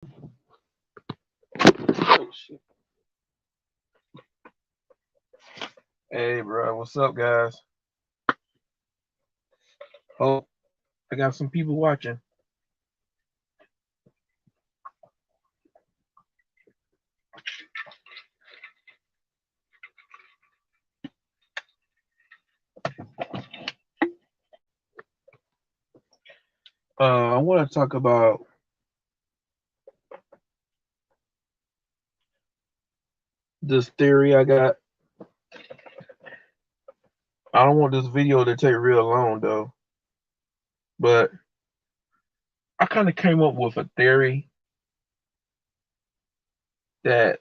Oh, shit. Hey, bro, what's up, guys? Oh, I got some people watching. I want to talk about this theory I got. I don't want this video to take real long, though, but I kind of came up with a theory that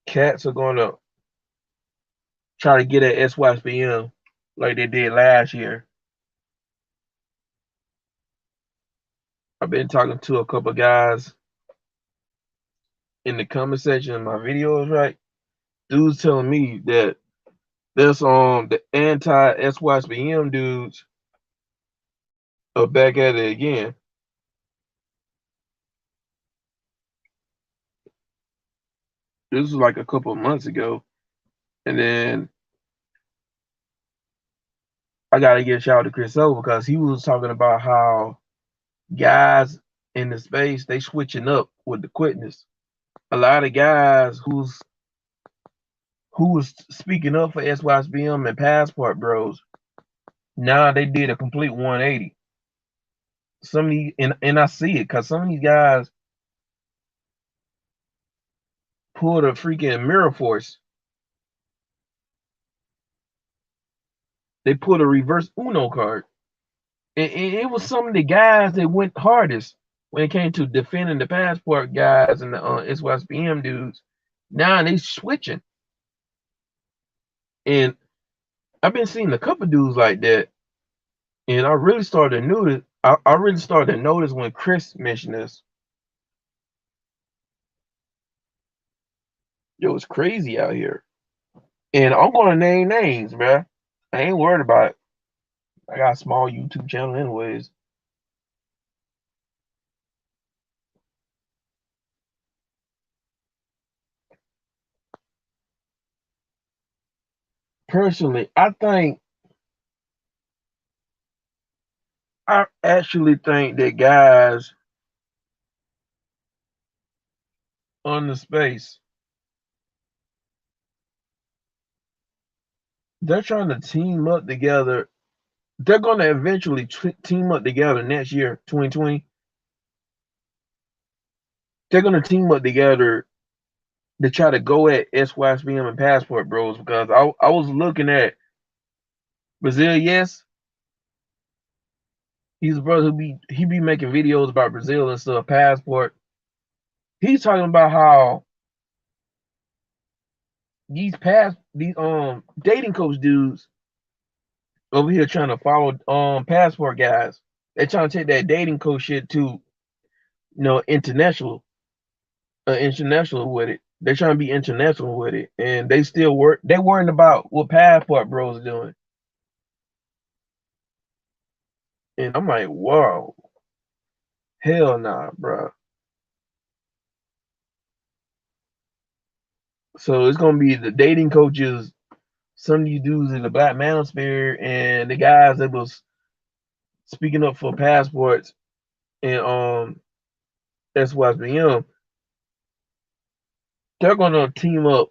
cats are going to try to get at sysbm like they did last year. I've been talking to a couple guys in the comment section of my videos, right? Dudes telling me that there's the anti sysbm dudes are back at it again. This was like a couple of months ago, and then I gotta give a shout out to Chris O because he was talking about how guys in the space they switching up with the quickness. A lot of guys who was speaking up for SYSBM and Passport Bros, now they did a complete 180. Some of these, and I see it because some of these guys pulled a freaking mirror force. They pulled a reverse Uno card. It was some of the guys that went hardest when it came to defending the passport guys and the SYSBM dudes. Now they switching, and I've been seeing a couple dudes like that, and I really started to notice. I really started to notice when Chris mentioned this. It was crazy out here, and I'm gonna name names, bruh. I ain't worried about it. I got a small YouTube channel, anyways. Personally, I actually think that guys on the space, they're trying to team up together. They're going to eventually team up together next year, 2020. They're going to team up together to try to go at SYSBM and Passport Bros because I was looking at Brazil. Yes, he's a brother he be making videos about Brazil and stuff. Passport. He's talking about how these dating coach dudes over here trying to follow passport guys. They're trying to take that dating coach shit to international international with it. They're trying to be international with it, and they still work. They're worrying about what passport bros are doing, and I'm like, whoa, hell nah, bro. So it's gonna be the dating coaches, some of you dudes in the black manosphere, and the guys that was speaking up for passports and SYSBM. They're gonna team up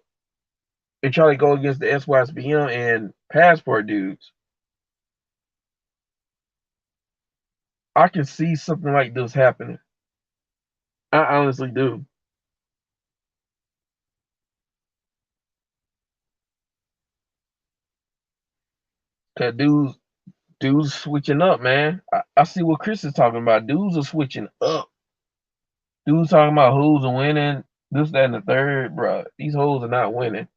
and try to go against the SYSBM and passport dudes. I can see something like this happening. I honestly do. Cause dudes switching up, man. I see what Chris is talking about. Dudes are switching up. Dudes talking about hoes are winning, this, that, and the third, bro. These hoes are not winning.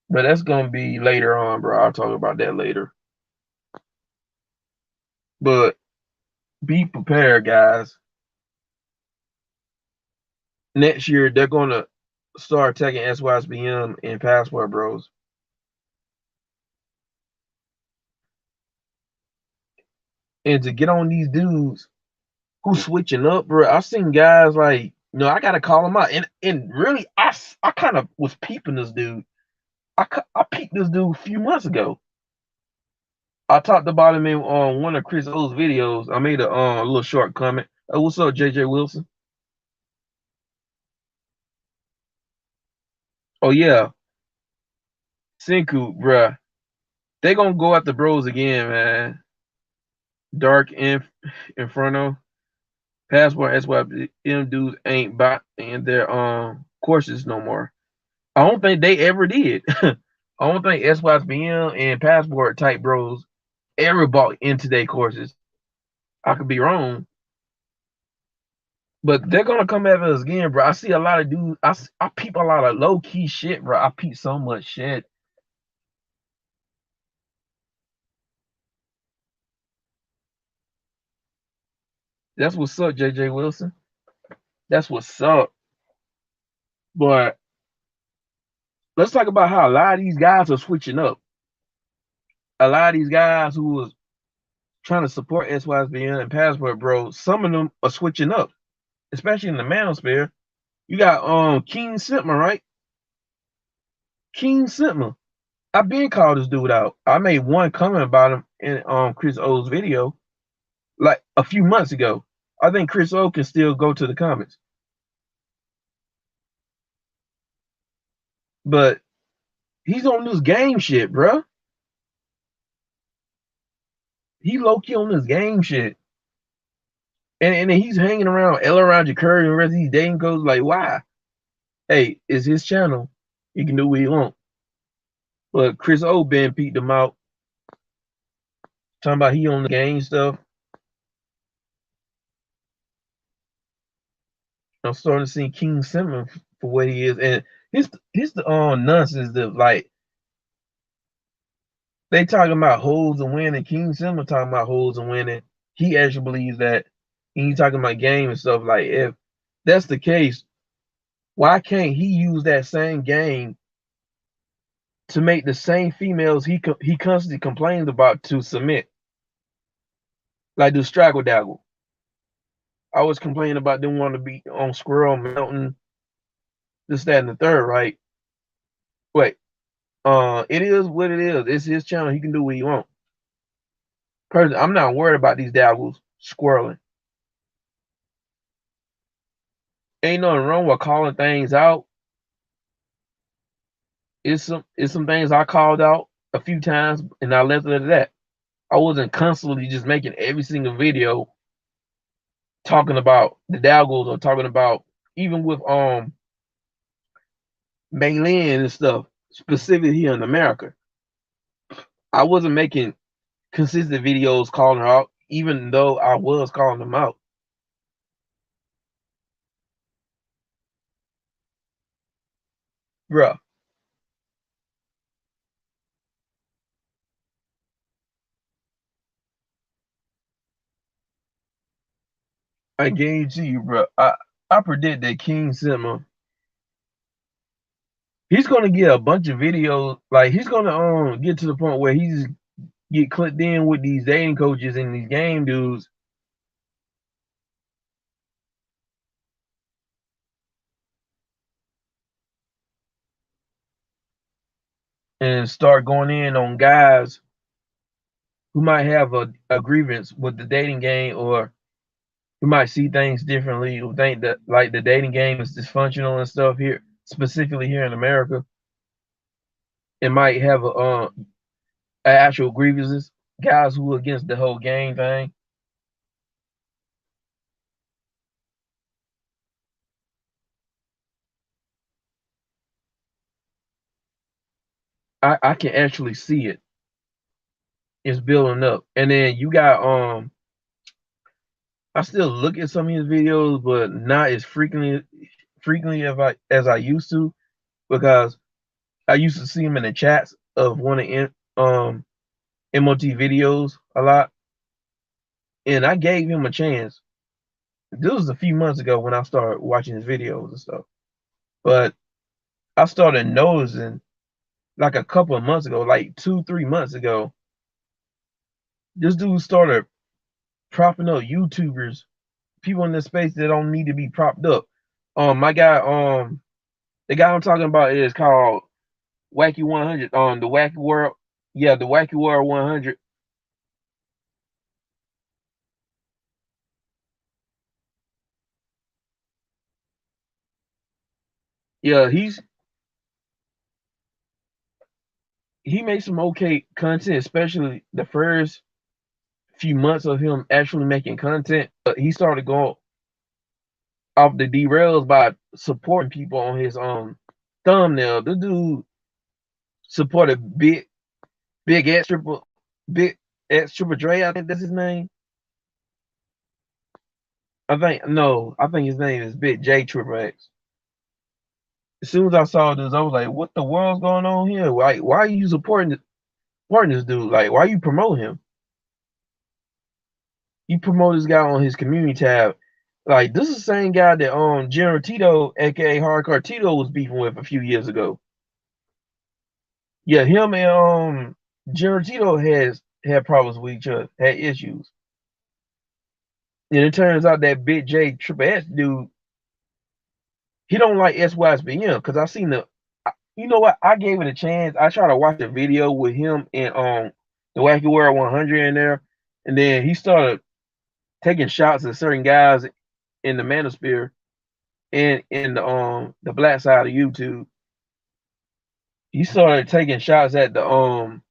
But that's gonna be later on, bro. I'll talk about that later. But be prepared, guys. Next year they're gonna start taking SYSBM and Passport Bros. And to get on these dudes who switching up, bro. I've seen guys like, I gotta call him out, and really, I kind of was peeping this dude. I peeped this dude a few months ago. I talked about him in one of Chris O's videos. I made a little short comment. What's up, JJ Wilson? Oh yeah, Senku, bruh. They gonna go at the bros again, man. Dark Inferno, Passport, SYM dudes ain't bought in their courses no more. I don't think they ever did. I don't think SYM and Passport type bros ever bought into their courses. I could be wrong, but they're gonna come at us again, bro. I see a lot of dudes. I peep a lot of low key shit, bro. I peep so much shit. That's what's up, JJ Wilson. That's what's up. But let's talk about how a lot of these guys are switching up. A lot of these guys who was trying to support SYSBN and Passport, bro, some of them are switching up, especially in the manosphere. You got King Sitma, right? King Sitma. I've been called this dude out. I made one comment about him in Chris O's video like a few months ago. I think Chris O can still go to the comments. But he's on this game shit, bro. He low key on this game shit. And then he's hanging around Ella Roger Curry and the rest of these dating codes. Like, why? Hey, it's his channel. He can do what he want. But Chris O been peeked him out, talking about he on the game stuff. I'm starting to see King Simmons for what he is, and his the nonsense that like they talking about holes and winning. King Simmons talking about holes and winning. He actually believes that. And he talking about game and stuff. Like if that's the case, why can't he use that same game to make the same females he constantly complains about to submit? Like the Straggle Daggle. I was complaining about them wanting to be on Squirrel Mountain, this, that, and the third, right? Wait, it is what it is. It's his channel. He can do what he wants. Personally, I'm not worried about these daggles squirreling. Ain't nothing wrong with calling things out. It's some things I called out a few times, and I left it at that. I wasn't constantly just making every single video talking about the daggles or talking about even with Maylin and stuff, specifically here in America. I wasn't making consistent videos calling her out, even though I was calling them out. Bruh, I guarantee you, bro. I predict that King Simma, he's gonna get a bunch of videos. Like he's gonna get to the point where he's get clicked in with these dating coaches and these game dudes, and start going in on guys who might have a grievance with the dating game, or who might see things differently, who think that like the dating game is dysfunctional and stuff here, specifically here in America. It might have actual grievances, guys who are against the whole game thing. I can actually see it. It's building up. And then you got I still look at some of his videos, but not as frequently as I used to, because I used to see him in the chats of one of MOT videos a lot, and I gave him a chance. This was a few months ago when I started watching his videos and stuff. But I started noticing like a couple of months ago, like 2, 3 months ago, this dude started propping up YouTubers, people in this space that don't need to be propped up. My guy, the guy I'm talking about is called Wacky 100. The Wacky World, yeah, the Wacky World 100. Yeah, he makes some okay content, especially the first few months of him actually making content. But he started going off the derails by supporting people on his thumbnail. The dude supported Big X Triple Big X Triple Dre, I think that's his name. I think his name is Big J Triple X. As soon as I saw this, I was like, what the world's going on here? Why are you supporting this dude? Like, why you promote him? You promote this guy on his community tab. Like, this is the same guy that General Tito, aka Hardcore Tito, was beefing with a few years ago. Yeah, him and General Tito has had problems with each other, had issues. And it turns out that Big J Triple X dude, he don't like sysbm because I seen you know what? I gave it a chance. I tried to watch a video with him and the Wacky World 100 in there, and then he started taking shots at certain guys in the manosphere and in the black side of YouTube. He started taking shots at the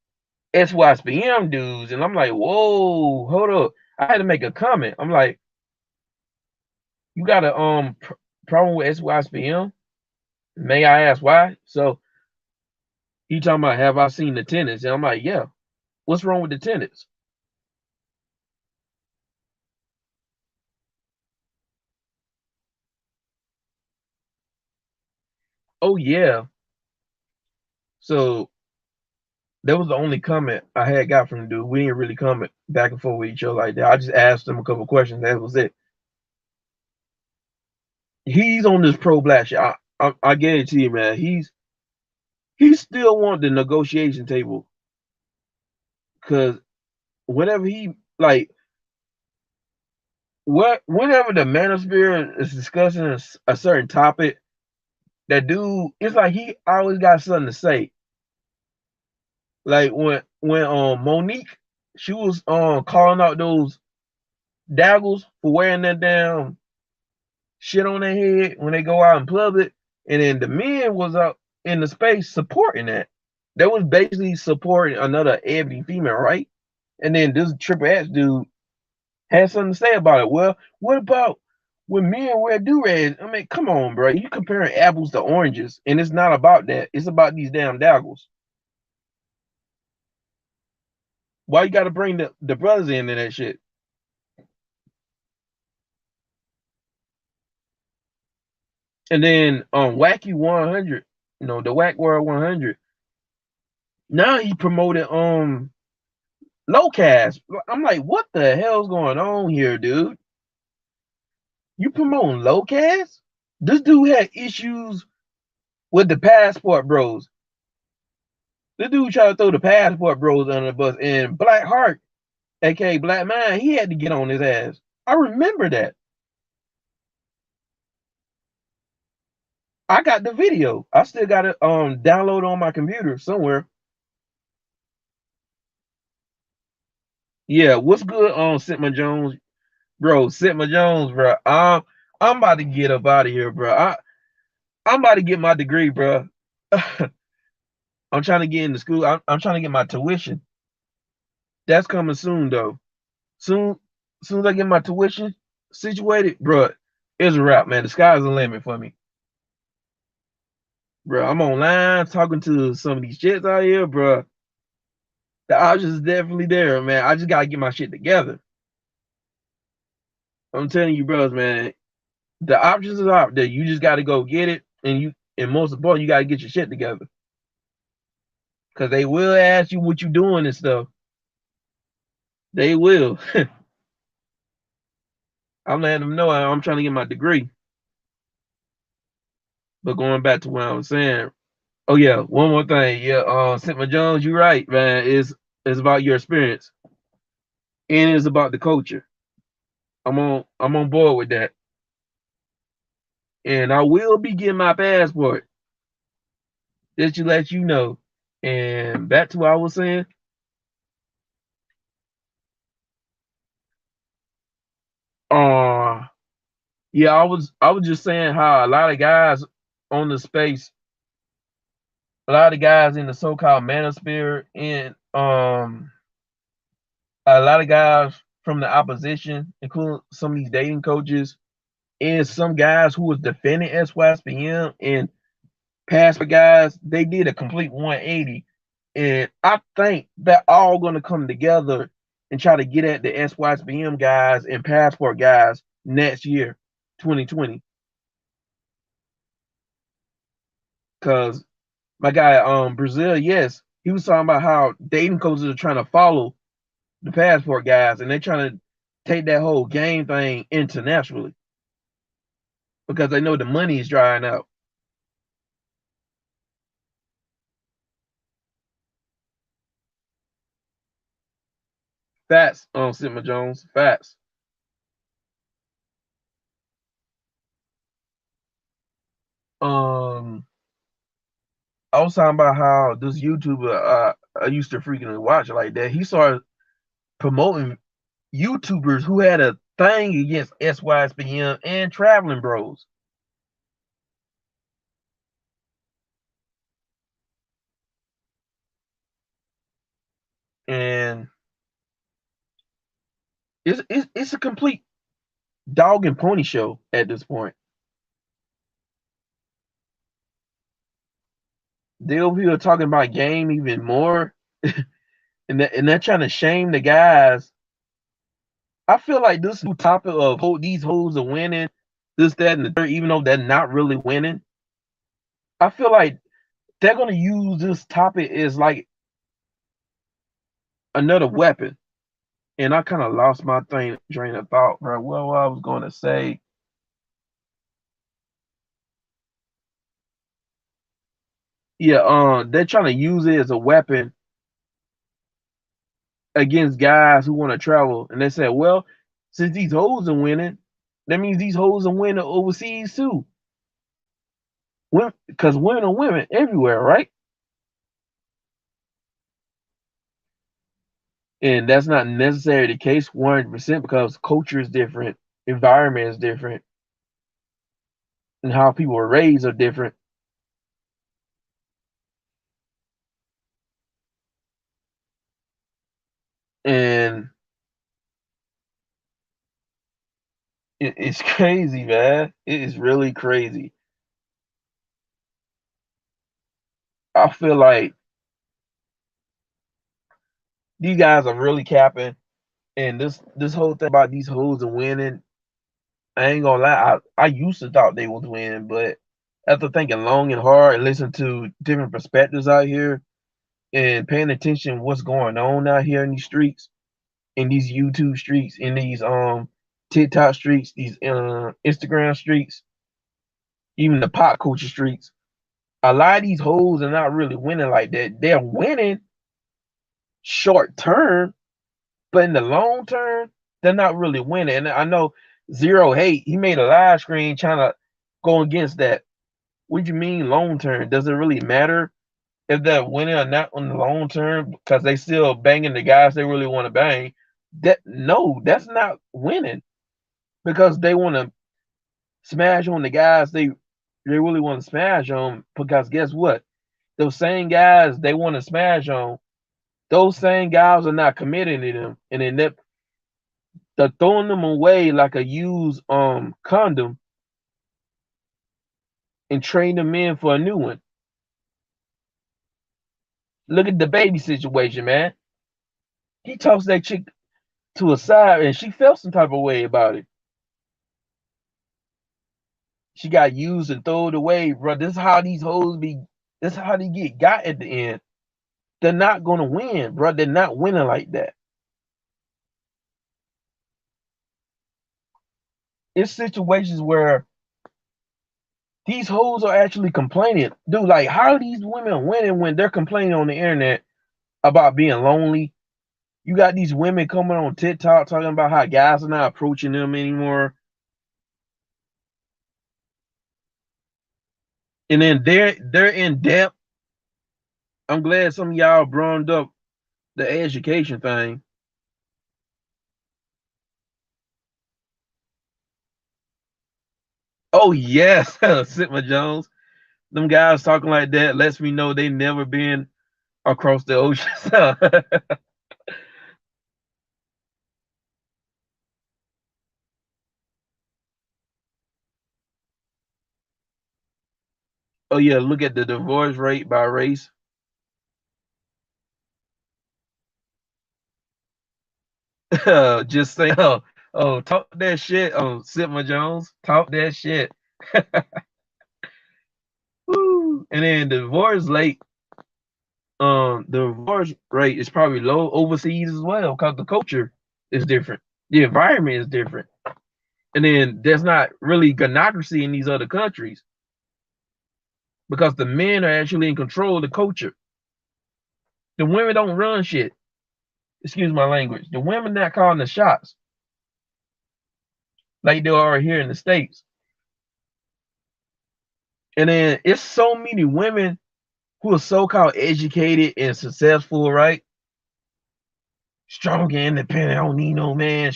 sysbm dudes, and I'm like, whoa, hold up. I had to make a comment. I'm like, you got a problem with sysbm? May I ask why? So he talking about, have I seen the tenants? And I'm like, yeah. What's wrong with the tenants? Oh yeah. So that was the only comment I had got from the dude. We didn't really comment back and forth with each other like that. I just asked him a couple questions. That was it. He's on this pro black shit. I guarantee you, man. He still want the negotiation table because whenever he like whenever the manosphere is discussing a certain topic, that dude, it's like he always got something to say. Like when Monique, she was calling out those daggles for wearing that damn shit on their head when they go out in public, and then the men was up in the space supporting that. That was basically supporting another ebony female, right? And then this Triple X dude had something to say about it. Well, what about when men wear do-rags? I mean, come on, bro. You comparing apples to oranges, and it's not about that. It's about these damn daggles. Why you got to bring the brothers into that shit? And then Wacky 100, the Whack World 100. Now he promoted low cast. I'm like, what the hell's going on here, dude? You promoting low cast? This dude had issues with the passport bros. This dude tried to throw the passport bros under the bus, and Black Heart, aka Black Mind, he had to get on his ass. I remember that. I got the video. I still got it download on my computer somewhere. Yeah, what's good on Sitma Jones, bro? Sitma Jones, bro. I'm about to get up out of here, bro. I'm about to get my degree, bro. I'm trying to get into school. I'm trying to get my tuition. That's coming soon, though. Soon as I get my tuition situated, bro, it's a wrap, man. The sky's the limit for me, bro. I'm online talking to some of these shits out here, bro. The options is definitely there, man. I just gotta get my shit together. I'm telling you, bros, man. The options are out there. You just gotta go get it, and most important, you gotta get your shit together. Cause they will ask you what you doing and stuff. They will. I'm letting them know I'm trying to get my degree. But going back to what I was saying, oh yeah, one more thing. Yeah, Sitma Jones, you're right, man. It's about your experience. And it's about the culture. I'm on board with that. And I will be getting my passport. Just to let you know. And back to what I was saying. Uh yeah, I was just saying how a lot of guys on the space, a lot of guys in the so-called manosphere, and a lot of guys from the opposition, including some of these dating coaches, and some guys who was defending SYSPM and passport guys, they did a complete 180. And I think they're all going to come together and try to get at the SYSBM guys and passport guys next year, 2020. Because my guy, Brazil, yes, he was talking about how dating coaches are trying to follow the passport guys and they're trying to take that whole game thing internationally because they know the money is drying out. Facts, Sigma Jones, facts. Um, I was talking about how this YouTuber I used to freaking watch like that. He started promoting YouTubers who had a thing against SYSBM and traveling bros. And it's a complete dog and pony show at this point. They over here talking about game even more, and they're trying to shame the guys. I feel like this new topic of these hoes are winning, this, that, and the third, even though they're not really winning. I feel like they're gonna use this topic as like another weapon. And I kind of lost my train of thought, bro. What I was going to say, yeah, they're trying to use it as a weapon against guys who want to travel, and they said, well, since these hoes are winning, that means these hoes are winning overseas too. Because women are women everywhere, right? And that's not necessarily the case 100% because culture is different, environment is different, and how people are raised are different. And it's crazy, man. It is really crazy. I feel like these guys are really capping, and this whole thing about these hoes and winning, I ain't gonna lie. I used to thought they was winning, but after thinking long and hard and listening to different perspectives out here and paying attention to what's going on out here in these streets, in these YouTube streets, in these TikTok streets, these Instagram streets, even the pop culture streets, a lot of these hoes are not really winning like that. They're winning short term, but in the long term, they're not really winning. And I know Zero Hate, he made a live screen trying to go against that. What do you mean long term? Does it really matter if they're winning or not on the long term because they still banging the guys they really want to bang? That no, that's not winning because they want to smash on the guys they really want to smash on because guess what? Those same guys they want to smash on, those same guys are not committing to them, and then they're throwing them away like a used condom and train them in for a new one. Look at the baby situation, man. He tossed that chick to a side and she felt some type of way about it. She got used and thrown away, bro. This is how these hoes be. This is how they get got at the end. They're not gonna win, bro. They're not winning like that. It's situations where these hoes are actually complaining. Dude, like, how are these women winning when they're complaining on the internet about being lonely, You got these women coming on TikTok talking about how guys are not approaching them anymore. And then they're in depth. I'm glad some of y'all brought up the education thing. Oh yes, Sitma Jones. Them guys talking like that lets me know they never been across the ocean. Oh yeah, look at the divorce rate by race. Just say, oh, talk that shit. Oh, Sitma Jones, talk that shit. Woo. And then the divorce rate is probably low overseas as well because the culture is different, the environment is different, and then there's not really gynocracy in these other countries because the men are actually in control of the culture. The women don't run shit. Excuse my language. The women not calling the shots like they are here in the states. And then it's so many women who are so-called educated and successful, right? Strong and independent. I don't need no man.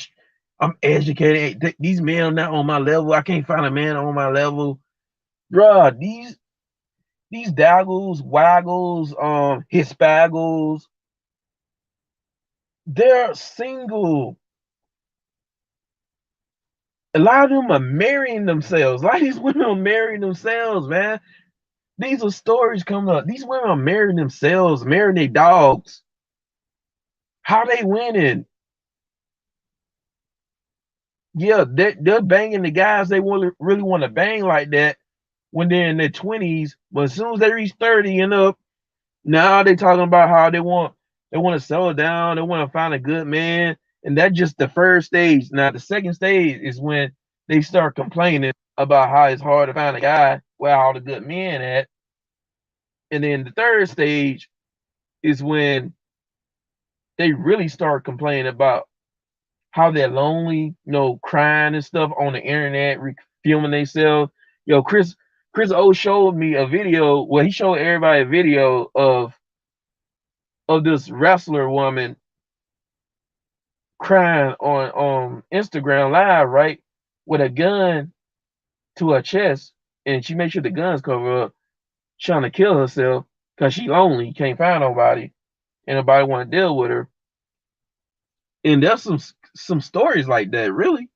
I'm educated. These men are not on my level. I can't find a man on my level. Bruh, these daggles, waggles, hispaggles, they're single. A lot of them are marrying themselves. A lot of these women are marrying themselves, man. These are stories coming up. These women are marrying themselves, marrying their dogs. How they winning? Yeah, they're banging the guys they really want to bang like that when they're in their 20s. But as soon as they reach 30 and up, now they talking about how they want to settle down, they want to find a good man. And that's just the first stage. Now the second stage is when they start complaining about how it's hard to find a guy where all the good men at. And then the third stage is when they really start complaining about how they're lonely, crying and stuff on the internet, filming themselves. Yo, Chris O showed me a video. Well, he showed everybody a video of this wrestler woman crying on Instagram Live, right, with a gun to her chest, and she made sure the guns cover up, trying to kill herself because she lonely, can't find nobody, and nobody want to deal with her. And there's some stories like that, really.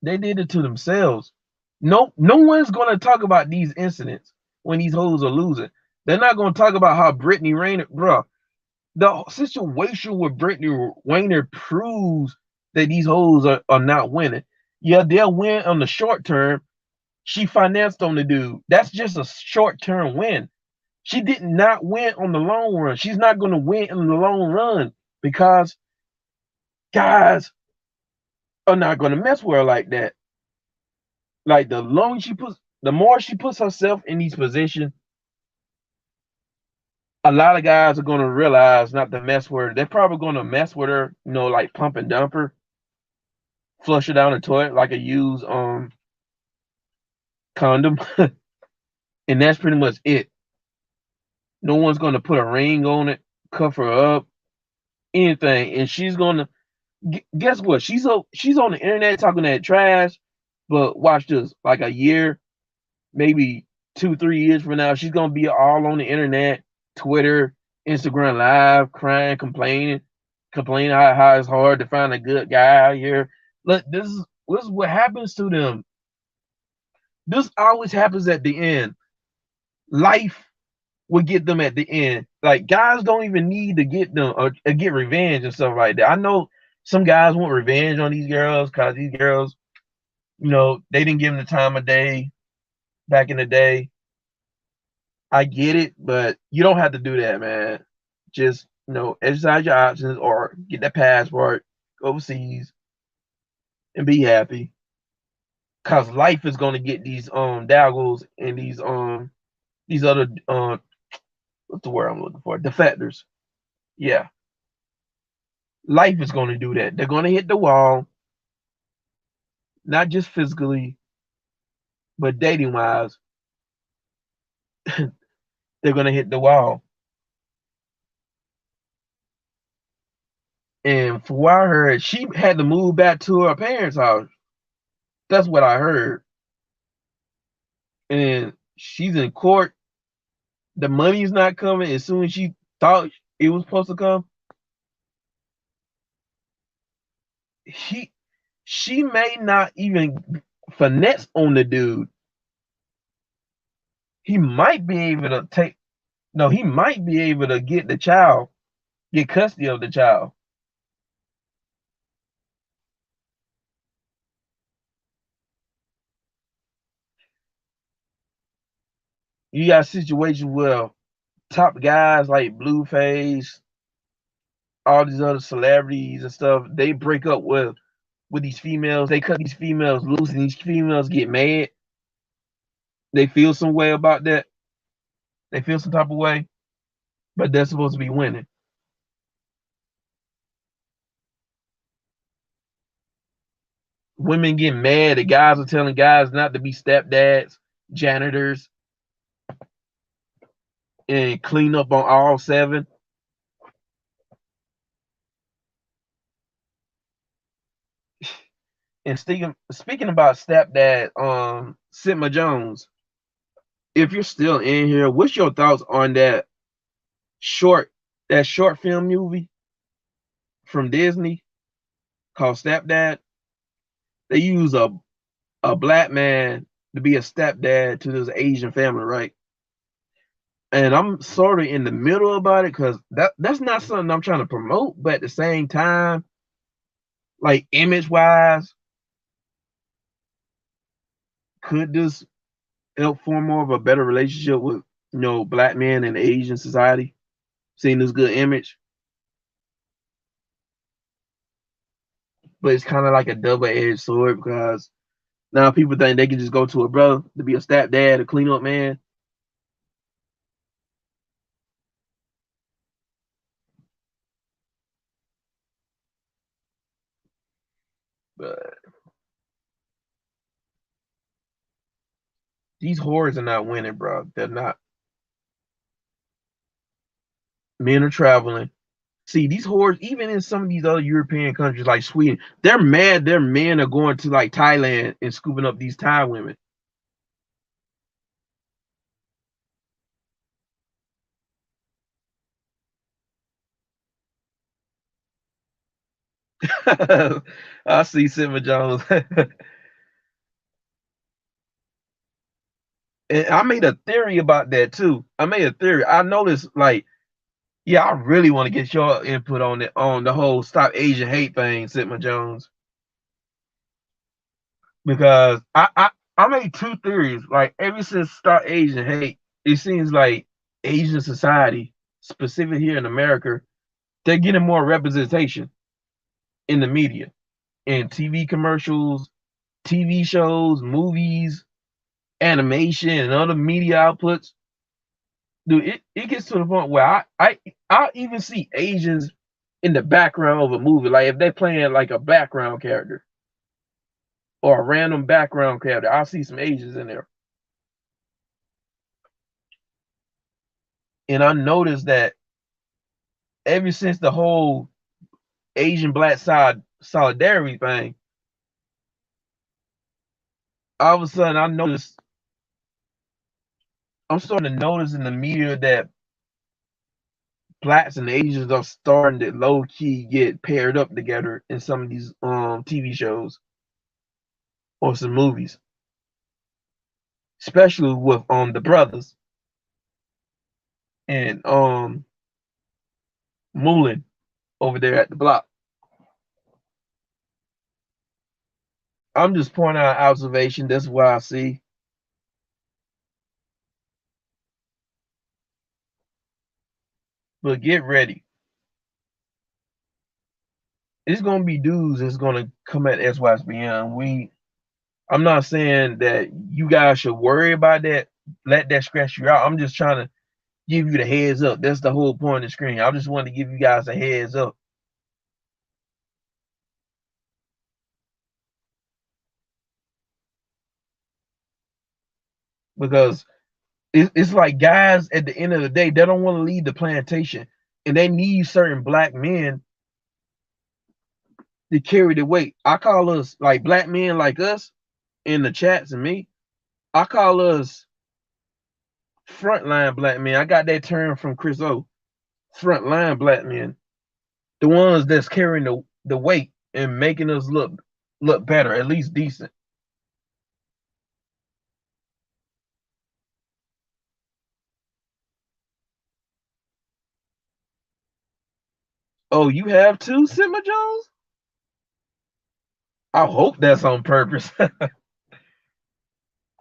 They did it to themselves. No one's gonna talk about these incidents when these hoes are losing. They're not gonna talk about how Brittany Rayner, bruh. The situation with Brittany Rayner proves that these hoes are not winning. Yeah, they'll win on the short term. She financed on the dude. That's just a short term win. She did not win on the long run. She's not going to win in the long run because guys are not going to mess with her like that. Like the more she puts herself in these positions, a lot of guys are going to realize not to mess with her. They're probably going to mess with her, like pump and dump her, flush her down the toilet like a used condom, and that's pretty much it. No one's going to put a ring on it, cuff her up, anything, and she's going to guess what? She's on the internet talking that trash, but watch this. Like a year, maybe 2 3 years from now, she's gonna be all on the internet, Twitter, Instagram Live, crying, complaining how it's hard to find a good guy out here. Look, this is what happens to them. This always happens at the end. Life will get them at the end. Like guys don't even need to get them or get revenge and stuff like that. I know some guys want revenge on these girls because these girls, they didn't give them the time of day back in the day. I get it, but you don't have to do that, man. Just exercise your options or get that passport, go overseas, and be happy. Cause life is gonna get these daggles and these other what's the word I'm looking for? Defectors. Yeah, life is going to do that. They're going to hit the wall, not just physically, but dating wise. They're going to hit the wall. And for what I heard, she had to move back to her parents' house. That's what I heard. And she's in court. The money's not coming as soon as she thought it was supposed to come. He, she may not even finesse on the dude. He might be able to take. No, he might be able to get the child, get custody of the child. You got situations where top guys like Blueface, all these other celebrities and stuff, they break up with these females. They cut these females loose, and these females get mad. They feel some way about that. They feel some type of way, but they're supposed to be winning. Women get mad. The guys are telling guys not to be stepdads, janitors, and clean up on all seven. And speaking about stepdad, Sitma Jones, if you're still in here, what's your thoughts on short that short film movie from Disney called Stepdad? They use a black man to be a stepdad to this Asian family, right? And I'm sort of in the middle about it because that's not something I'm trying to promote, but at the same time, like image wise, could this help form more of a better relationship with black men in Asian society, seeing this good image? But it's kind of like a double-edged sword because now people think they can just go to a brother to be a stepdad, a cleanup man. But these whores are not winning, bro. They're not. Men are traveling. See, these whores, even in some of these other European countries like Sweden, they're mad their men are going to like Thailand and scooping up these Thai women. I see Simba Jones. And I made a theory about that too. I made a theory. I noticed, like, yeah, I really want to get your input on it on the whole stop Asian hate thing, Sitma Jones, because I made two theories. Like ever since start Asian hate, it seems like Asian society, specifically here in America, they're getting more representation in the media, in TV commercials, TV shows, movies, animation, and other media outputs. Dude, it gets to the point where I even see Asians in the background of a movie. Like if they're playing like a background character or a random background character, I'll see some Asians in there. And I noticed that ever since the whole Asian Black side solidarity thing, all of a sudden I'm starting to notice in the media that blacks and Asians are starting to low key get paired up together in some of these TV shows or some movies, especially with the brothers and Moulin over there at the block. I'm just pointing out observation. That's what I see. But get ready. It's gonna be dudes that's gonna come at SYSBM. I'm not saying that you guys should worry about that. Let that stress you out. I'm just trying to give you the heads up. That's the whole point of the screen. I just wanted to give you guys a heads up. Because it's like guys at the end of the day, they don't want to leave the plantation. And they need certain black men to carry the weight. I call us like black men like us in the chats and me. I call us frontline black men. I got that term from Chris O. Frontline black men. The ones that's carrying the weight and making us look better, at least decent. Oh, you have two, Simba Jones? I hope that's on purpose.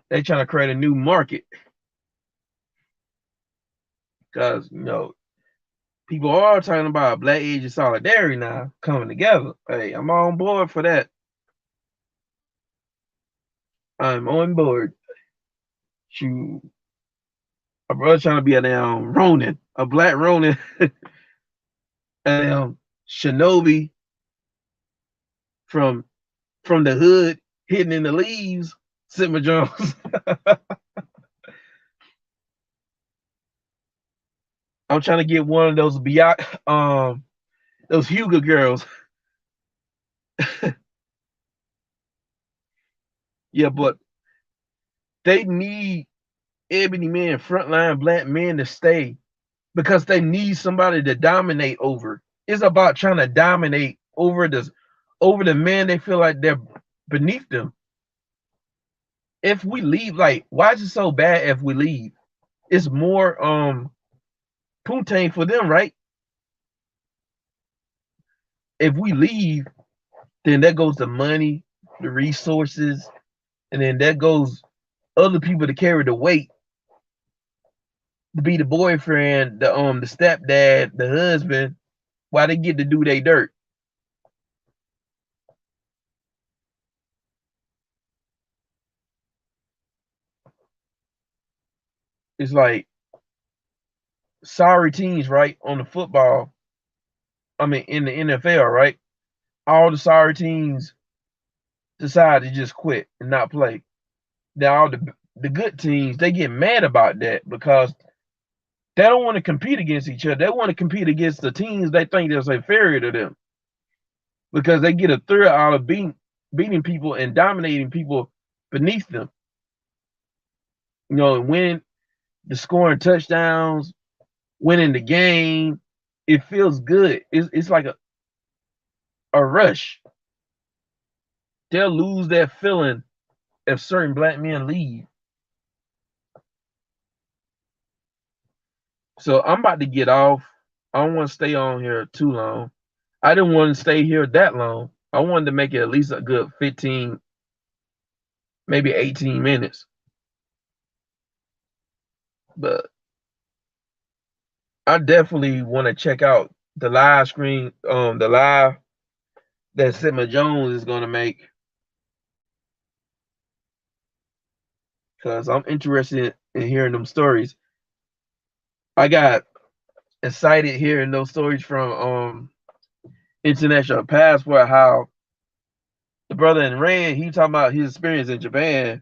They trying to create a new market because people are talking about Black Age of Solidarity now coming together. Hey, I'm on board for that. I'm on board. Shoot, my brother trying to be a damn Ronin, a black Ronin, a damn shinobi from the hood, hidden in the leaves. Simba Jones. I'm trying to get one of those those Hugo girls. Yeah, but they need ebony men, frontline black men to stay because they need somebody to dominate over. It's about trying to dominate over the men they feel like they're beneath them. If we leave, like, why is it so bad if we leave? It's more poontang for them, right? If we leave, then that goes the money, the resources, and then that goes other people to carry the weight, to be the boyfriend, the stepdad, the husband, while they get to do their dirt. It's like sorry teams, right? On the football, I mean in the NFL, right? All the sorry teams decide to just quit and not play. Now all the good teams, they get mad about that because they don't want to compete against each other. They want to compete against the teams they think that's inferior to them because they get a thrill out of beating people and dominating people beneath them. Winning the scoring touchdowns, winning the game, it feels good. It's like a rush. They'll lose that feeling if certain black men leave. So I'm about to get off. I don't want to stay on here too long. I didn't want to stay here that long. I wanted to make it at least a good 15, maybe 18 minutes. But I definitely want to check out the live screen, the live that Sigma Jones is gonna make because I'm interested in hearing them stories. I got excited hearing those stories from International Passport, how the brother in red, he talking about his experience in Japan,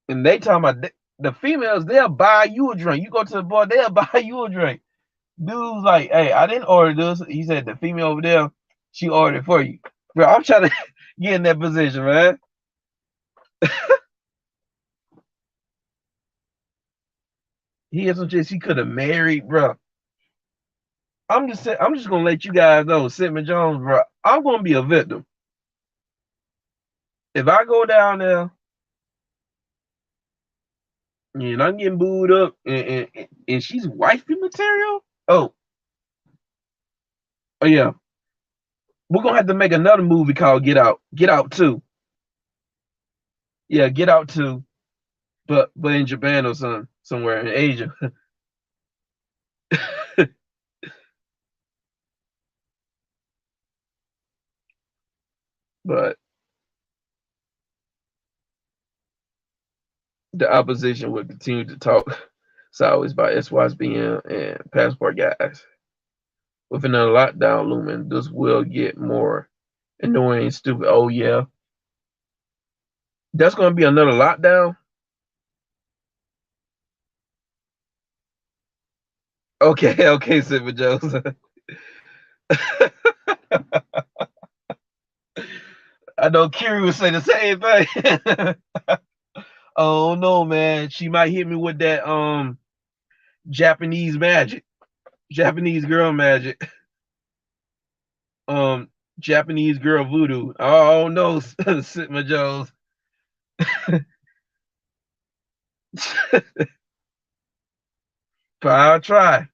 and they talking about the females, they'll buy you a drink. You go to the bar, they'll buy you a drink. Dude's like, hey, I didn't order this. He said the female over there, she ordered for you. Bro, I'm trying to get in that position, man. He had some shit she could have married, bro. I'm just gonna let you guys know, Sidman Jones, bro. I'm gonna be a victim. If I go down there and I'm getting booed up and she's wifey material, oh yeah. We're gonna have to make another movie called Get Out. Get Out 2. Yeah, Get Out 2. But in Japan or somewhere in Asia. But the opposition would continue to talk. So it's by SYSBM and passport guys. With another lockdown looming, this will get more annoying, stupid. Oh yeah, that's gonna be another lockdown. Okay, okay, Silver Jones. I know Kiri would say the same thing. Oh no, man, she might hit me with that Japanese magic, Japanese girl magic, um Japanese girl voodoo. Oh no, Sigma Jones. But I'll try.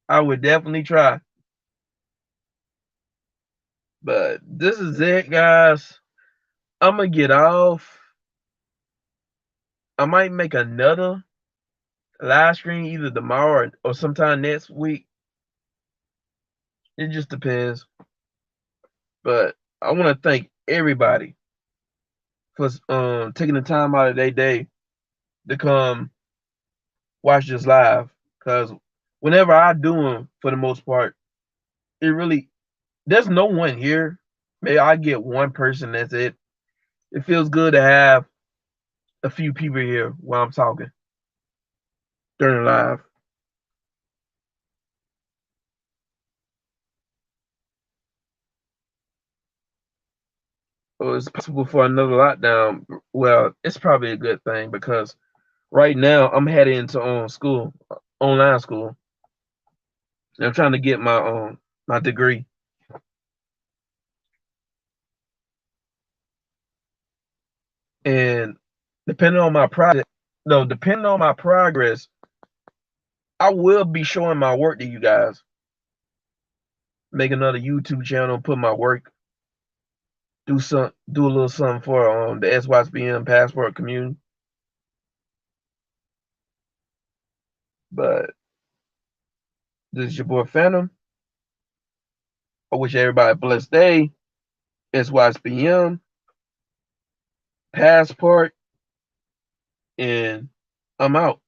I would definitely try. But this is it, guys. I'm gonna get off. I might make another live stream either tomorrow or sometime next week. It just depends. But I want to thank everybody for taking the time out of their day to come watch this live. Cause whenever I do them, for the most part, it really there's no one here. Maybe I get one person. That's it. It feels good to have a few people here while I'm talking during live. Well, it's possible for another lockdown. Well, it's probably a good thing because right now I'm heading into school, online school. And I'm trying to get my degree. And depending on my project, no, depending on my progress, I will be showing my work to you guys. Make another YouTube channel, put my work, do a little something for the SYSBM passport community. But this is your boy Phantom. I wish everybody a blessed day. SYSBM, passport, and I'm out.